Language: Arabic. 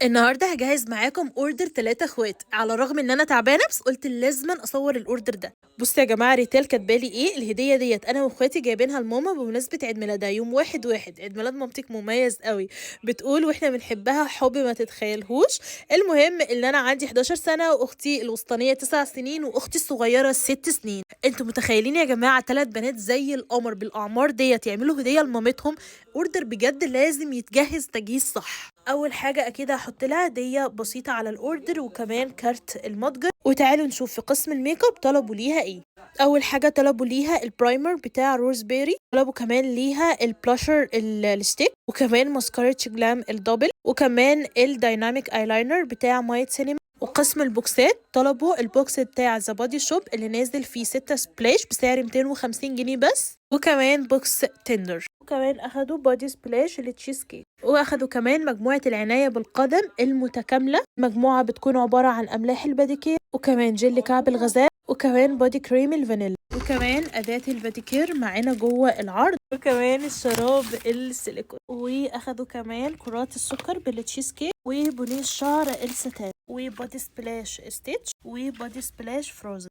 النهارده هجهز معاكم اوردر 3 اخوات. على الرغم ان انا تعبانه بس قلت لازم اصور الاوردر ده. بصوا يا جماعه، ريتال كاتبالي ايه الهديه ديت. انا واخواتي جايبينها لماما بمناسبه عيد ميلادها يوم 1/1. عيد ميلاد مامتك مميز قوي. بتقول واحنا بنحبها حب ما تتخيلهوش. المهم ان انا عندي 11 سنه واختي الوسطانيه 9 سنين واختي الصغيره 6 سنين. انتوا متخيلين يا جماعه 3 بنات زي القمر بالاعمار ديت يعملوا هديه لمامتهم؟ اوردر بجد لازم يتجهز تجهيز صح. اول حاجه اكيد هحط لها هديه بسيطه على الاوردر وكمان كارت المتجر. وتعالوا نشوف في قسم الميك اب طلبوا ليها ايه. اول حاجه طلبوا ليها البرايمر بتاع روزبيري، طلبوا كمان ليها البلاشر الستيك، وكمان ماسكارا جلام الدبل، وكمان الدايناميك ايلاينر بتاع مايت سينما. وقسم البوكسات طلبوا البوكس بتاع ذا بادي شوب اللي نازل فيه 6 سبلاش بسعر 250 جنيه بس، وكمان بوكس تندر. وكمان اخدوا بادي سبلاش للتشيز كيك. واخدوا كمان مجموعة العناية بالقدم المتكاملة، مجموعة بتكون عبارة عن املاح الباديكير وكمان جل كعب الغزال وكمان بادي كريم الفانيلا وكمان اداة الباديكير معانا جوه العرض، وكمان الشراب السيليكون. واخدوا كمان كرات السكر بالتشيز كيك وبني الشعر الستان وبادي سبلاش ستيتش وبادي سبلاش فروزن.